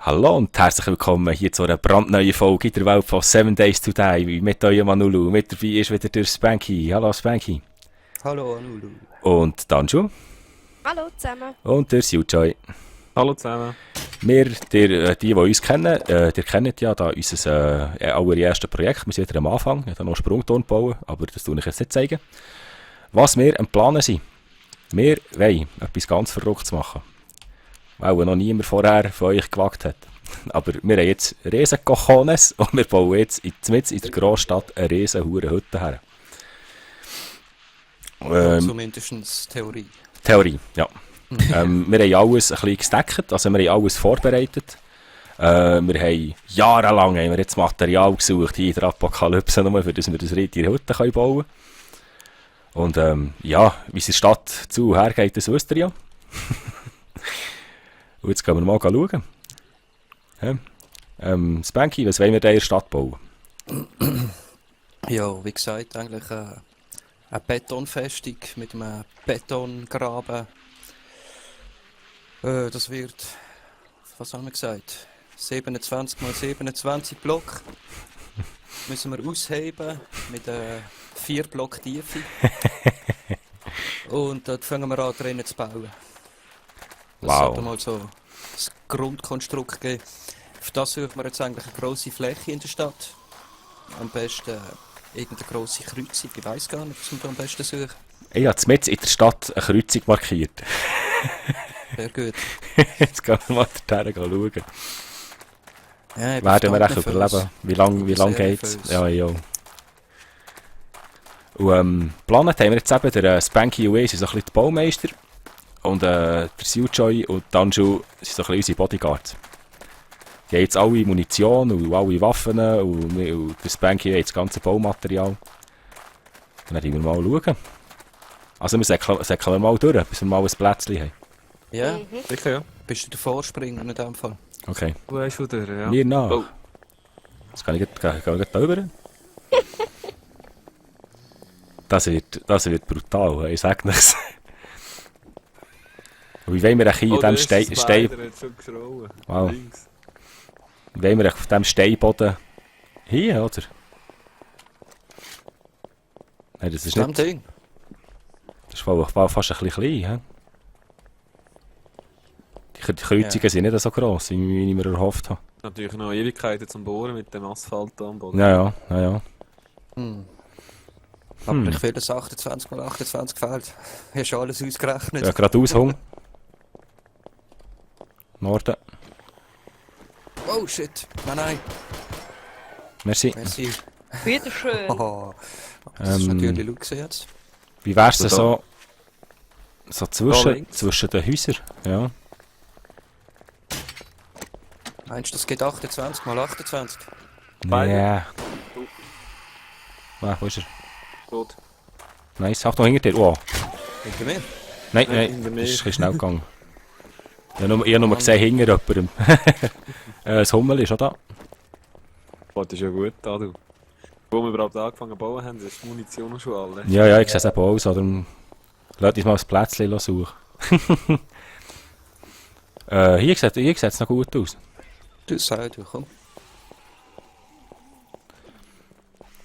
Hallo und herzlich willkommen hier zu einer brandneuen Folge in der Welt von 7 Days to Die mit eurem Manulu. Mit dabei ist wieder der Spanky. Hallo Spanky. Hallo Anulu. Und Danju. Hallo zusammen. Und der Sujoy. Hallo zusammen. Die uns kennen, ihr kennt ja da unser allererstes Projekt. Wir sind wieder am Anfang. Ich habe noch einen Sprungturm bauen, aber das tue ich jetzt nicht zeigen. Was wir am Planen sind. Wir wollen etwas ganz Verrücktes machen. Weil noch niemand vorher von euch gewagt hat. Aber wir haben jetzt riesen Cojones und wir bauen jetzt mitten in der Großstadt eine riesen Hütte her. Zumindest Theorie. Theorie, ja. Wir haben alles ein bisschen gesteckt, also wir haben alles vorbereitet. Wir haben jahrelang jetzt Material gesucht hier in der Apokalypse, nur für das wir das in der Hütte bauen können. Und ja, wie es in der Stadt zu und her geht, das wisst ihr ja. Und jetzt gehen wir mal schauen. Ja. Spanky, was wollen wir da in der Stadt bauen? Ja, wie gesagt, eigentlich eine Betonfestung mit einem Betongraben. Das wird, was haben wir gesagt, 27 mal 27 Block. Müssen wir ausheben mit 4 Block Tiefe. Und dort fangen wir an, drinnen zu bauen. Das sollte mal so das Grundkonstrukt geben. Für das suchen wir jetzt eigentlich eine grosse Fläche in der Stadt. Am besten irgendeine grosse Kreuzung. Ich weiss gar nicht, was wir da am besten suchen. Ich habe mitten in der Stadt eine Kreuzung markiert. Sehr gut. Jetzt gehen wir mal dorthin schauen. Ja, ich bin Werden wir echt verdammt überleben? Wie lang Sehr geht's? nervös. Ja, ja. Und geplant haben wir jetzt eben, der Spanky und ich sind so ein bisschen die Baumeister. Und der Sujoy und Danju sind so ein bisschen unsere Bodyguards. Die haben jetzt alle Munition und alle Waffen und der Spanky hat das ganze Baumaterial. Und dann werden wir mal schauen. Also wir säckeln mal durch, bis wir mal ein Plätzchen haben. Ja, Sicher, ja. bist du der Vorspringer in dem Fall? Okay. Du weißt wieder, ja. Mir nach. Oh. Jetzt kann ich gleich da rüber. Das wird brutal, ich sag nichts. Wie wollen wir hier in diesem Stein... Wow. Wie wollen wir auf diesem Steinboden... Hier, oder? Nein, das ist Das nicht... Ding. Das ist fast ein bisschen klein, he? Die Kreuzungen sind nicht so gross, wie ich mir erhofft habe. Natürlich noch Ewigkeiten zum Bohren mit dem Asphalt am Boden. Ja. Aber ich will das 28 mal 28 fehlt. Hast du alles ausgerechnet? Ja, geradeaus, Hung. Norden. Oh shit! Nein. Merci. Merci. Bitteschön. Oh, das ist natürlich Luxe jetzt. Wie wär's denn so links. zwischen den Häusern? Ja. Meinst du, das geht 28 mal 28? Beide. Ja. Wo ist er? Gut. Nice. Achtung, hinter dir. Oh. Hinter mir? Nein, hinter das mir. ist ein bisschen schnell gegangen. Ich habe nur gesehen, hinter jemandem. Das Hummel ist auch da. Das ist ja gut da, du. Wo wir überhaupt angefangen zu bauen haben, ist die Munition schon alle. Ja, ich sehe es eben aus. Darum lass uns mal ein Plätzchen suchen. Hier sieht es noch gut aus. Du sagst, du komm.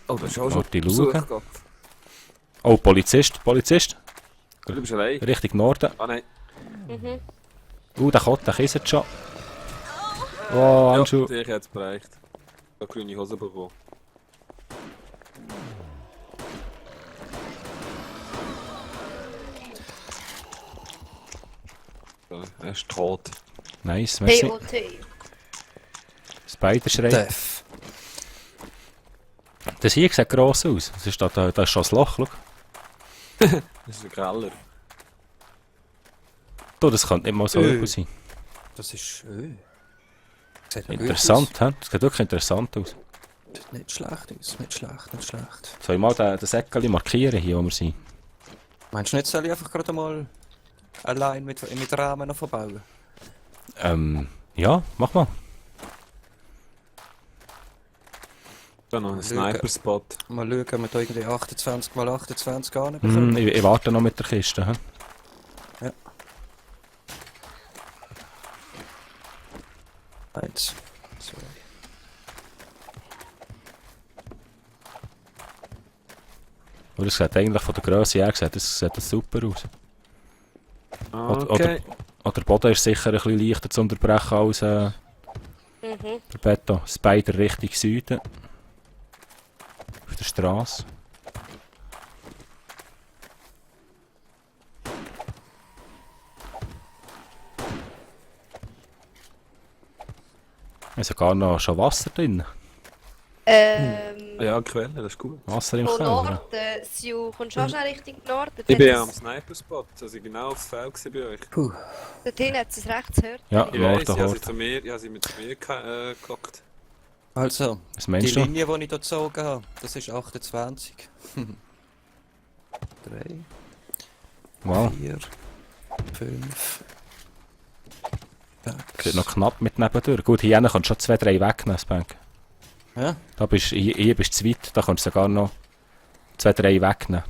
Oh, das ist auch Warte, schon schauen. Besuch gehabt. Oh, Polizist. Du bist allein. Richtung Norden. Ah nein. Der kisst schon. Oh, Anschu. Ja, ich hätte es bereicht. Ich habe grüne Hose bekommen. So, er ist tot. Nice, merci. DOT. Spider-Schrei. Def. Das hier sieht gross aus. Das ist, da ist schon ein Loch, schau. Das ist ein Greller. Du, das könnte nicht mal so übel sein. Das ist... Sieht noch gut Interessant, hä? Das sieht wirklich interessant aus. aus. Sieht nicht schlecht aus, nicht schlecht. Soll ich mal den Säckchen markieren, hier wo wir sind? Meinst du nicht, soll ich einfach gerade mal allein mit Rahmen noch verbauen? Ja, mach mal. Da noch ein Sniper-Spot. Mal schauen, ob wir da irgendwie 28 mal 28 anbekommen. Ich warte noch mit der Kiste, hä? Ja. 1, 2. Aber es sieht eigentlich von der Grösse her sieht das super aus. Okay. Oder der Boden ist sicher ein bisschen leichter zu unterbrechen als der Mhm. Beton. Spider Richtung Süden. Auf der Straße. Es ist sogar noch schon Wasser drin. Ja, Quelle, das ist gut. Wasser im Von Keller. Norden, Sue, kommst du auch schnell Richtung Norden? Ich bin am Sniper-Spot, also genau aufs Feld gewesen bei euch. Dort hinten hat es rechts gehört. Ja, Ich weiss, Norden ich habe sie mit zu mir gehockt. Also, Was die meinst du? Linie, die ich hier gezogen habe, das ist 28. 3, Wow, 4, 5. geht noch knapp mit nebendurch. Gut, hier kannst du schon 2-3 wegnehmen, Spank. Ja, Da bist, hier bist du zu weit, da kannst du sogar noch 2-3 wegnehmen.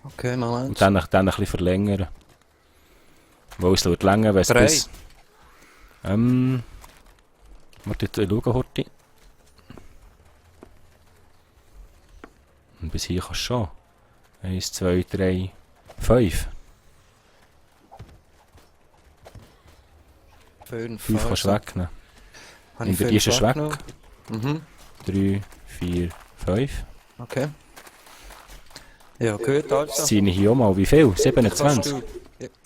okay, Und Moment. dann ein bisschen verlängern. Wo es wird länger, wenn es 3. bis... Warte, ich schaue heute. Und bis hier kannst du schon. 1, 2, 3, 5. 5. 5 kannst du wegnehmen. Habe ich Und die ist 5 es weg. weggenommen? Mhm, 3, 4, 5. okay. Ja, gut, Das also. ziehe ich hier auch mal. Wie viel? Kannst 27?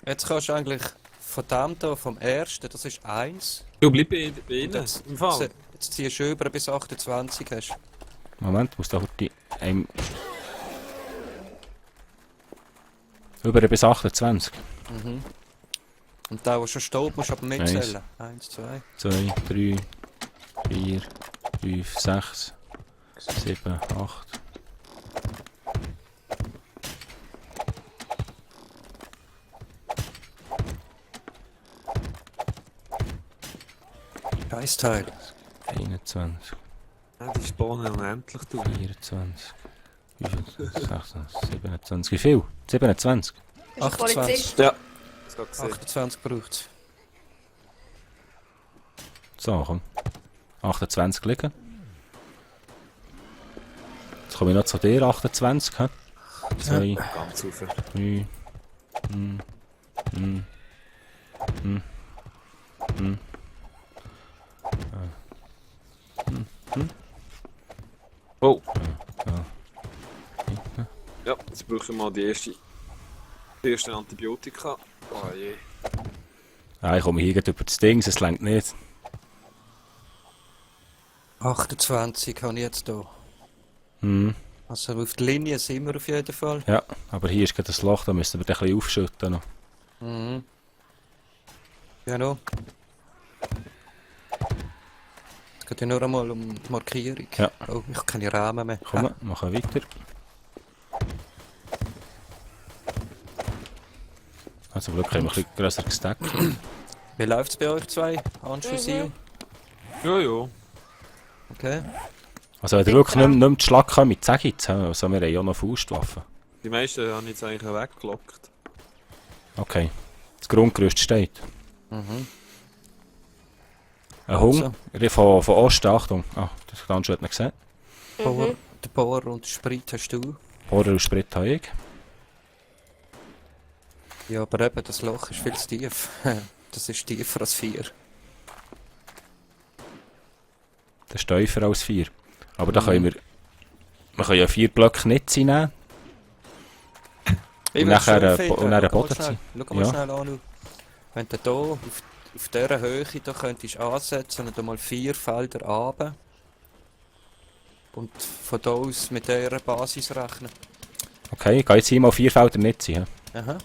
jetzt kannst du eigentlich von dem hier, vom ersten, das ist 1. Du bleib bei Und Ihnen, jetzt, im Fall. jetzt ziehst du über bis 28 hast. Moment, muss da heute... Über bis 28. Mhm. Und der, der schon steht, musst du aber mitzählen. 1, 2. 2, 3, 4, 5, 6, 7, 8. Scheißteil. 21, Ja, die Spahnen unendlich, du. 24, 25, 26, 27. Wie viel? 27. Bist du 28. Polizist? Ja. Das geht gesehen. 28 braucht es. So, komm. 28 liegen. Jetzt komme ich noch zu dir, 28. 2, Ganz rauf. 3, Oh. Ja. Ja, jetzt brauchen wir mal die erste Antibiotika. Oh je. Ah, ich komme hier gleich über das Ding, es längt nicht. 28 habe ich jetzt hier. Hm. Also auf der Linie sind wir auf jeden Fall. Ja, aber hier ist gerade das Loch, da müssen wir ein bisschen aufschütten noch. Mhm. Genau. Es geht ja nur einmal um die Markierung. Ja. Oh, ich habe keine Rahmen mehr. Komm, machen weiter. Also zum Glück haben wir ein bisschen grösser gesteckt. Wie läuft es bei euch zwei? Anschlussio? Ja, ja. Okay. Also wenn ihr wirklich nicht mehr zu Schlag kommt, sag jetzt. Also wir haben ja noch Faustwaffen. Die meisten haben jetzt eigentlich weggelockt. Okay. Das Grundgerüst steht. Mhm. Ein Hung von Osten, Achtung. Ah, das hat ganz schön nicht gesehen. Power, der Power und der Sprit hast du. Bohrer und Sprit habe ich. Ja, aber eben, das Loch ist viel zu tief. Das ist tiefer als 4. Das ist tiefer als 4. Aber da können wir können ja 4 Blöcke nicht nehmen. Ich Und will's nachher, schön finden. und nachher Schau mal Boden schnell. ziehen. Schau mal Ja. schnell an. Wenn du hier auf dieser Höhe da könntest ansetzen und mal 4 Felder runter. Und von da aus mit dieser Basis rechnen. Okay, ich gehe jetzt hier mal 4 Felder nicht ziehen. Aha.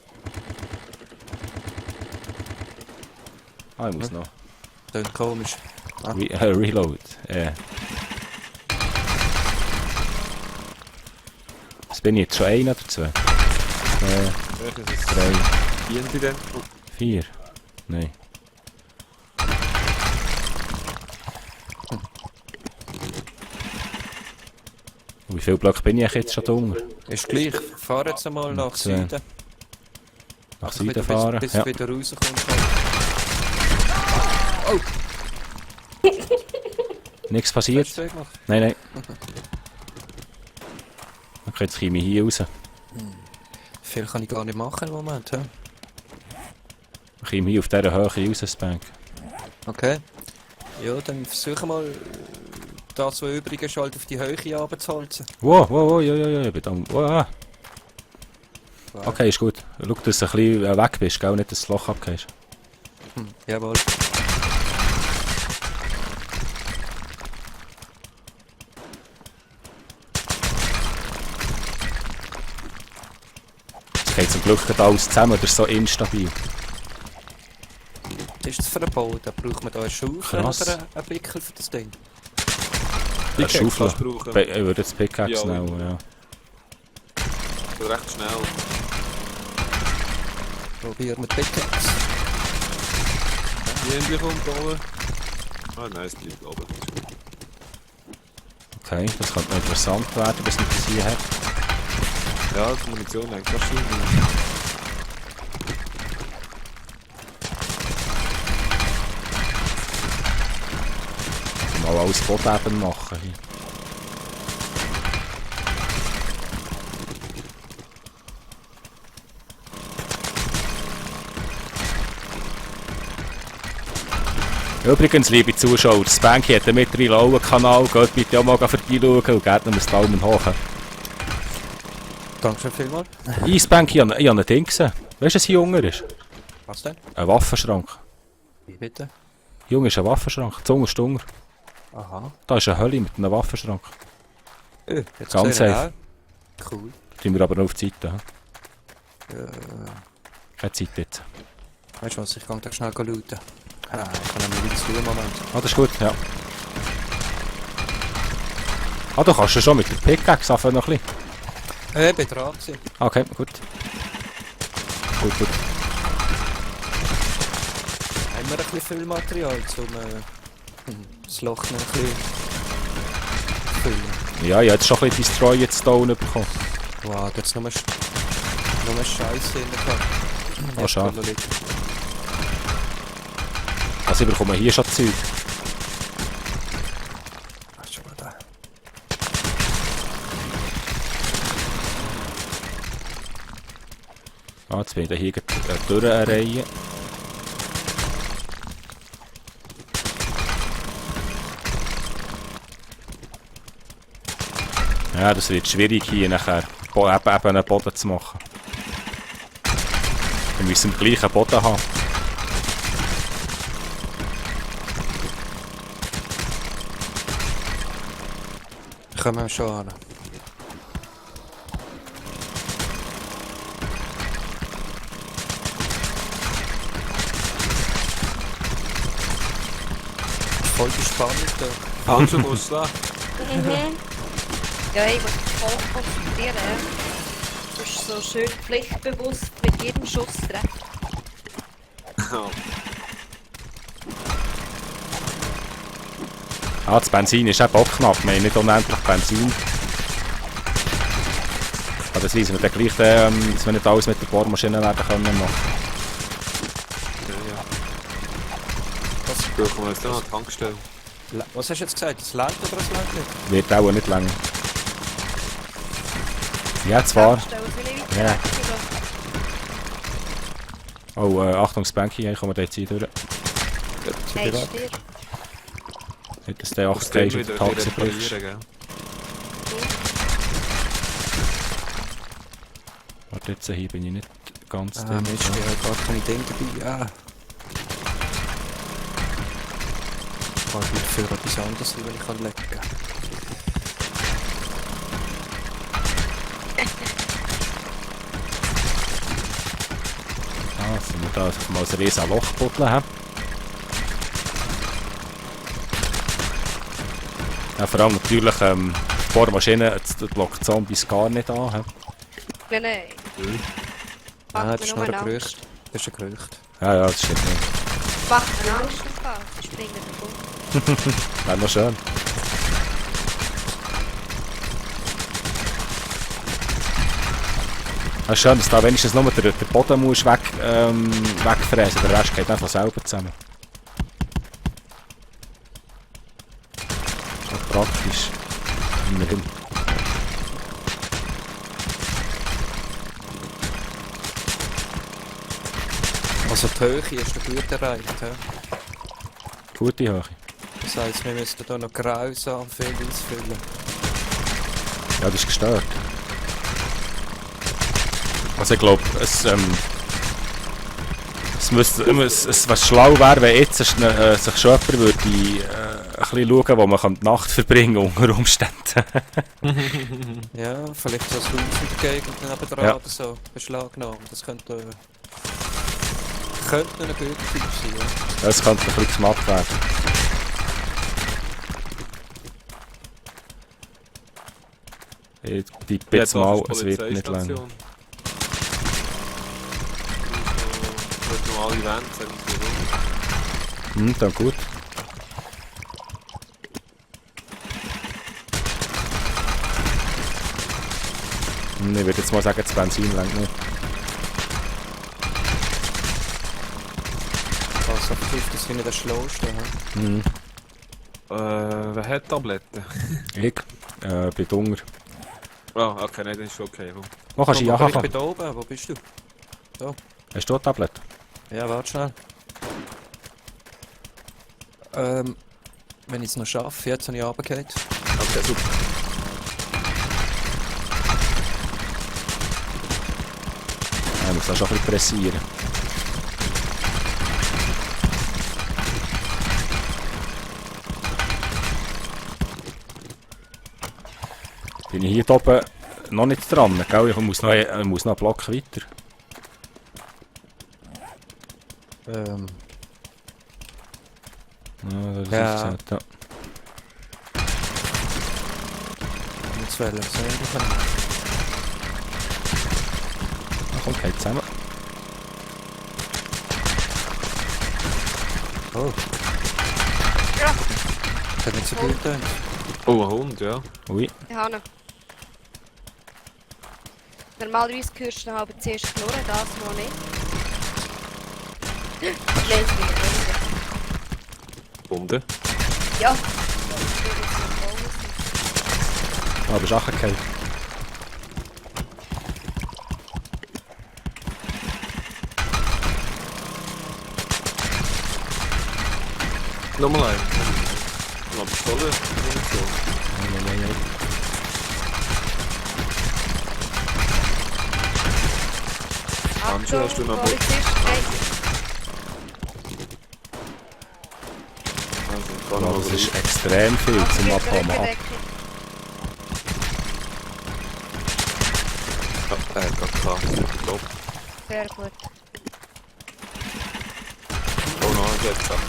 Ah, ich muss noch. Klingt komisch. Ah. Reload. Was bin ich jetzt? Schon 1 oder 2? 2, Welches 3, dienen die denn? 4. Nein. Und wie viele Blöcke bin ich jetzt schon drunter? Ist gleich. Fahr jetzt einmal nach Zwei. Süden. Nach Einfach wieder Süden fahren? Bis Ja. du wieder rauskommst. Nichts Was passiert. hast du gemacht? Nein, nein. Okay, jetzt komme ich hier raus. Viel kann ich gar nicht machen im Moment. He? Ich komme hier auf dieser Höhe raus, das Bank. Okay. Ja, dann versuchen wir mal, das, was übrig ist, halt auf die Höhe runterzuholzen. Wow, wow, wow, ja, ja, ja, ich bin da. Wow. Okay, ist gut. Schau, dass du ein bisschen weg bist, gell? Nicht, dass du das Loch abgehst. Jawohl. Es geht zum Glück nicht alles zusammen, das ist so instabil. Was ist das für ein Bau? Da braucht man da eine Schaufel Krass. oder einen Wickel für das Ding? Eine Pickaxe Schaufel. kannst du brauchen. Ich würde jetzt Pickaxe Ja, nehmen, ja. Geht recht schnell. Probieren wir die Pickaxe. Die Hände kommt oben. Ah nein, es bleibt oben. Das ist gut. Okay, das könnte noch interessant werden, bis man das hier hat. Ja, die Munition eigentlich fast nicht. Mal alles Boden machen hier. Übrigens, liebe Zuschauer, das Banky hat einen mittlerweile Kanal, geht bitte auch mal vorbeischauen und gebt ihm einen Daumen hoch. Dankeschön vielmals. Eisbanky, ich habe ein Ding gesehen. Weißt du, was hier unten ist? Was denn? Ein Waffenschrank. Wie bitte? Hier unten ist ein Waffenschrank, zuunterst unten. Aha. Da ist eine Hölle mit einem Waffenschrank. Jetzt Ganz sehe ich safe. auch. Cool. Tun wir aber noch auf die Seite. Ja. Keine Zeit jetzt. Weißt du was, ich kann da schnell looten. Ah, ich kann nämlich nichts tun im Moment. Ah, das ist gut, ja. Ah, du kannst ja schon mit der Pickaxe anfangen noch ein bisschen. Ich bin dran gewesen. Okay, gut. Gut, gut. Haben wir ein bisschen viel Material, um das Loch noch ein bisschen zu füllen. Ja, ich habe jetzt schon ein bisschen Destroy Stone bekommen. Wow, da hat es nur Scheiße in der Karte. Ah, schade. Also ich bekomme hier schon Zeug. Ach, schon mal da. Ah, jetzt bin ich hier durch eine Reihe. Ja, das wird schwierig hier nachher eben einen Boden zu machen. Wir müssen den gleichen Boden haben. Kommen wir schon an. Voll die Spannung da. Handschuh muss da. Ja, ich muss mich voll konzentrieren. Du bist so schön pflichtbewusst mit jedem Schuss treffen. Ah, das Benzin ist eben auch knapp. Wir haben nicht unendlich Benzin. Aber das wissen wir dann gleich, dass wir nicht alles mit der Bohrmaschine werden können machen. Das brauchen wir jetzt noch eine Tankstelle. Was hast du jetzt gesagt? Es langt oder es langt nicht? Wird auch nicht länger. Ja, zwar. Tankstelle, was will ich Ja. weiter? Oh, Achtung, das Banky, ich komme da jetzt hier durch. Hey, stier. Nicht, dass der 8 Tage auf der Taxi brichst. Warte, jetzt hier bin ich nicht ganz Ah, drin. Mist, ich habe gar keine Dinge dabei. Ah. Ich kann nicht für etwas anderes, wenn ich legen kann. Ah, sind wir da, dass wir mal ein riesen Loch buddeln haben. Ja, vor allem natürlich, die Bohrmaschine lockt Zombies gar nicht an. He? Nein, nein. Ah, Macht das ist mir nur nur ein Angst. Gerücht. Das ist ein Gerücht. Ja, ja, das stimmt nicht. Macht mir Angst davon. Sie springen davon. Wäre noch schön. Es ist schön, dass da wenigstens nur der Boden musst wegfräsen, der Rest geht einfach selber zusammen. praktisch. Immerhin. Also die Höhe ist der gut erreicht. He? Gute Höhe. Das heisst, wir müssten hier noch grausam viel ausfüllen. Ja, das ist gestört. Also ich glaube, es wäre schlau wäre, wenn jetzt sich schon jemand würde, ein bisschen schauen, wo man die Nacht verbringen kann, unter Umständen. Ja, vielleicht so ein Haus in der Gegend nebenan Ja. oder so beschlagnahmen. Das könnte noch ein guter Typ sein. Ja. Das könnte ein bisschen gemacht werden. Ich tippe jetzt mal, es wird nicht lang. Wird noch alle Wände, sagen wir so. Dann gut. Ich würde jetzt mal sagen, das Benzin langt nicht. Also auf das finde ich das Schlauste. He? Mhm. Wer hat Tabletten? Ich bin Hunger. Ah, okay, nein, das ist okay. Wo kannst du Aber ich ja bin da oben. Wo bist du? Hast du ein Tablet? Ja, warte schnell. Wenn ich es noch schaffe, jetzt habe ich runtergefallen. Okay, super. Ja, muss auch schon ein bisschen pressieren. Bin ich hier oben noch nicht dran, gell? Ich muss noch einen Block weiter. Ja, das Ja. ist es, ja. Jetzt wählen wir Dann kommt geht zusammen. Oh. Ja. Das hat nicht so gut getan. Oh, ein Hund, ja. Ui. Ich habe ihn. Normalerweise hörst du ihn aber zuerst knurren, das noch nicht. Nein, es wird Hunde. Ja. Aber ist auch okay. Nochmal ein. Noch eine Pistole. Munition. Handschuhe hast du noch Polizist, nein. Also, Ja, kann das noch ist extrem viel zum Abkommen. Rückendeckung. Ja, er hat gerade gehabt. Top. Sehr gut. Oh nein, er hat gesagt.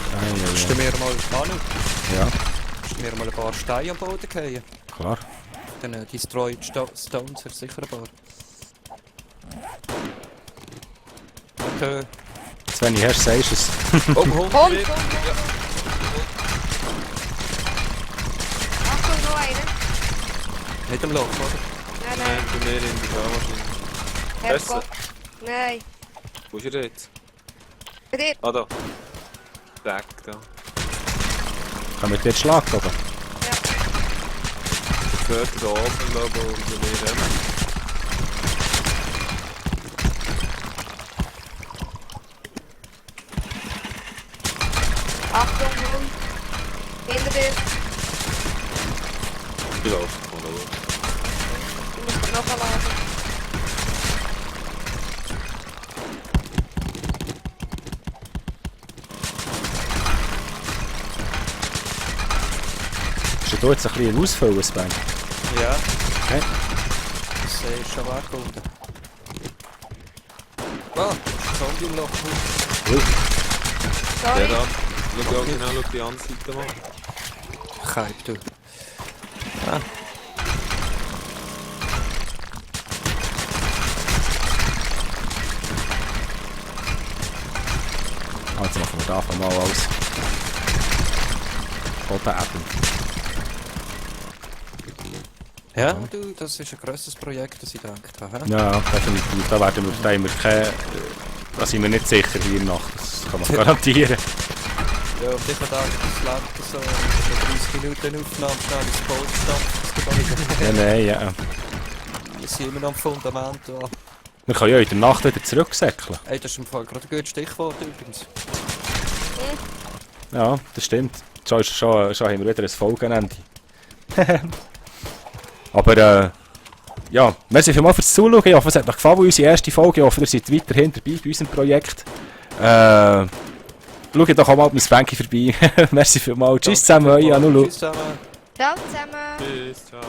Kannst du mir mal, Manu, Ja, kannst du mir mal ein paar Steine am Boden fallen? klar. Dann Destroyed Stones hat sicher ein paar. Okay. Jetzt, wenn ich hast, sagst du es. Oh, Hund! Hund, wieder. Hund, Ja. Achtung, noch einer. Nicht am Loch, oder? Nein, Nein, nein. bei mir in der Fahrmaschine. Herrgott. Nein. Wo ist er jetzt? Bei dir. Ah, da. Deck, da. Können wir dir jetzt schlagen, oder? Ja. Ich hört da oben, da, wo wir rennen. Achtung, Hund. Hinter dir. Ich laufe mal, oder? Du musst ihn noch laden. Ist du jetzt ein bisschen ausfüllen, Sven? Ja. Okay. Das ist schon weggeholt. Ah, Zombie im Loch. Ui. Der Sorry. da. Schau ja genau, schau die andere Seite mal. Keib, du. Also machen wir davon mal aus. Oder Apple. Ja, du, das ist ein grosses Projekt, das ich gedacht habe. Hä? Ja, definitiv. Da werden wir, da haben wir keine, da sind wir nicht sicher hier Nacht. Das kann man garantieren. Ja, und ich habe gedacht, das lädt so 30 Minuten Aufnahme schnell ins Boot stampfen. Ja, nein, ja. Wir sind immer noch am Fundament. Ja. Wir können ja in der Nacht wieder zurücksäckeln. Ey, das ist im Fall gerade ein gutes Stichwort übrigens. Ja, das stimmt. Schon haben wir wieder ein Folgenende. Aber ja, merci vielmals fürs Zuschauen. Ich hoffe, es hat euch gefallen, unsere erste Folge. Ich hoffe, ihr seid weiterhin dabei bei unserem Projekt. Schaut doch auch mal mit Spanky vorbei. Merci vielmals. Tschüss zusammen, euer Anulu. Tschüss zusammen. Ciao zusammen. Tschüss, ciao.